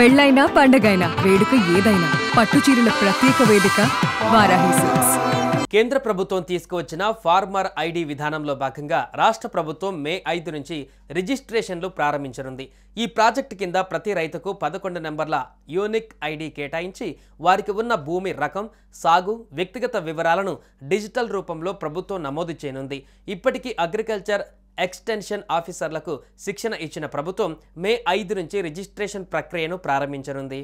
పెళ్ళైనా పండగైనా వేడుక ఏదైనా పట్టుచీరల ప్రత్యేక వేదిక వారాహి సిల్క్స్. కేంద్ర ప్రభుత్వం తీసుకువచ్చిన ఫార్మర్ ఐడి విధానంలో భాగంగా రాష్ట్ర ప్రభుత్వం మే 5 నుంచి రిజిస్ట్రేషన్లు ప్రారంభించనుంది. ఈ ప్రాజెక్టు కింద ప్రతి రైతుకు 11 నెంబర్ల యూనిక్ ఐడి కేటాయించి వారికి ఉన్న భూమి రకం, సాగు, వ్యక్తిగత వివరాలను డిజిటల్ రూపంలో ప్రభుత్వం నమోదు చేయనుంది. ఇప్పటికీ అగ్రికల్చర్ ఎక్స్టెన్షన్ ఆఫీసర్లకు శిక్షణ ఇచ్చిన ప్రభుత్వం మే 5 నుంచి రిజిస్ట్రేషన్ ప్రక్రియను ప్రారంభించనుంది.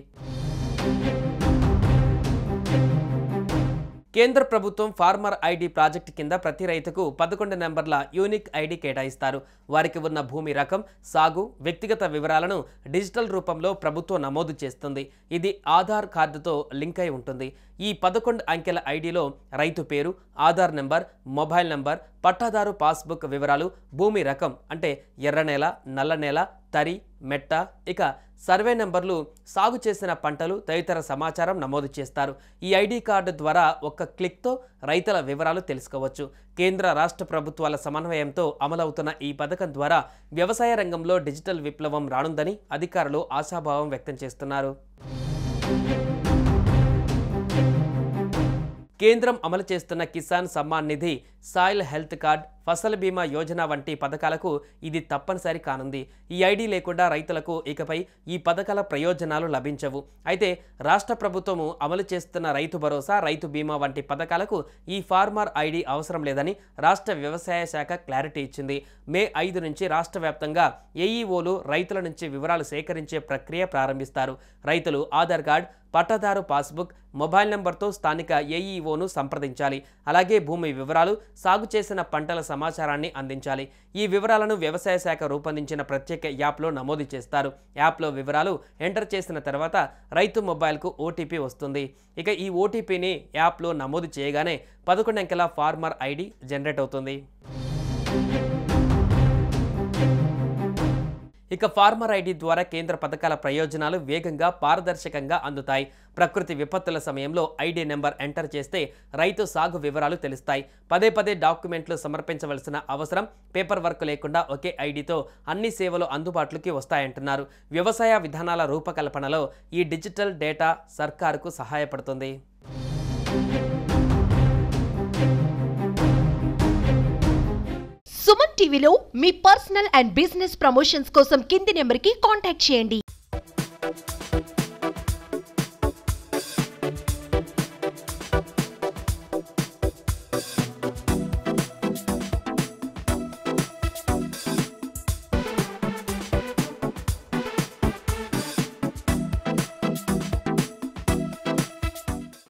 కేంద్ర ప్రభుత్వం ఫార్మర్ ఐడి ప్రాజెక్టు కింద ప్రతి రైతుకు 11 నెంబర్ల యూనిక్ ఐడి కేటాయిస్తారు. వారికి ఉన్న భూమి రకం, సాగు, వ్యక్తిగత వివరాలను డిజిటల్ రూపంలో ప్రభుత్వం నమోదు చేస్తుంది. ఇది ఆధార్ కార్డుతో లింక్ అయి ఉంటుంది. ఈ 11 అంకెల ఐడిలో రైతు పేరు, ఆధార్ నెంబర్, మొబైల్ నెంబర్, పట్టాదారు పాస్బుక్ వివరాలు, భూమి రకం అంటే ఎర్ర నేల, నల్ల నేల, తరి, మెట్ట, ఇక సర్వే నెంబర్లు, సాగు చేసిన పంటలు తదితర సమాచారం నమోదు చేస్తారు. ఈ ఐడి కార్డు ద్వారా ఒక్క క్లిక్తో రైతుల వివరాలు తెలుసుకోవచ్చు. కేంద్ర రాష్ట్ర ప్రభుత్వాల సమన్వయంతో అమలవుతున్న ఈ పథకం ద్వారా వ్యవసాయ రంగంలో డిజిటల్ విప్లవం రానుందని అధికారులు ఆశాభావం వ్యక్తం చేస్తున్నారు. కేంద్రం అమలు చేస్తున్న Kisan Samman Nidhi, soil health card, Fasal బీమా యోజన వంటి పథకాలకు ఇది తప్పనిసరి కానుంది. ఈ ఐడి లేకుండా రైతులకు ఇకపై ఈ పథకాల ప్రయోజనాలు లభించవు. అయితే రాష్ట్ర ప్రభుత్వము అమలు చేస్తున్న రైతు భరోసా, రైతు బీమా వంటి పథకాలకు ఈ ఫార్మర్ ఐడి అవసరం లేదని రాష్ట్ర వ్యవసాయ శాఖ క్లారిటీ ఇచ్చింది. మే 5 నుంచి రాష్ట్ర వ్యాప్తంగా ఏఈఓలు రైతుల నుంచి వివరాలు సేకరించే ప్రక్రియ ప్రారంభిస్తారు. రైతులు ఆధార్ కార్డ్, పట్టాదారు పాస్బుక్, మొబైల్ నెంబర్తో స్థానిక ఏఈఓను సంప్రదించాలి. అలాగే భూమి వివరాలు, సాగు చేసిన పంటల సమాచారాన్ని అందించాలి. ఈ వివరాలను వ్యవసాయ శాఖ రూపొందించిన ప్రత్యేక యాప్లో నమోదు చేస్తారు. యాప్లో వివరాలు ఎంటర్ చేసిన తర్వాత రైతు మొబైల్కు ఓటీపీ వస్తుంది. ఇక ఈ ఓటీపీని యాప్లో నమోదు చేయగానే 11 అంకెల ఫార్మర్ ఐడి జనరేట్ అవుతుంది. ఇక ఫార్మర్ ఐడి ద్వారా కేంద్ర పథకాల ప్రయోజనాలు వేగంగా, పారదర్శకంగా అందుతాయి. ప్రకృతి విపత్తుల సమయంలో ఐడి నెంబర్ ఎంటర్ చేస్తే రైతు సాగు వివరాలు తెలుస్తాయి. పదే డాక్యుమెంట్లు సమర్పించవలసిన అవసరం, పేపర్ వర్క్ లేకుండా ఒకే ఐడితో అన్ని సేవలు అందుబాటులోకి వస్తాయంటున్నారు. వ్యవసాయ విధానాల రూపకల్పనలో ఈ డిజిటల్ డేటా సర్కారుకు సహాయపడుతుంది. సుమన్ టీవీలో మీ పర్సనల్ అండ్ బిజినెస్ ప్రమోషన్స్ కోసం కింది నెంబర్కి కాంటాక్ట్ చేయండి.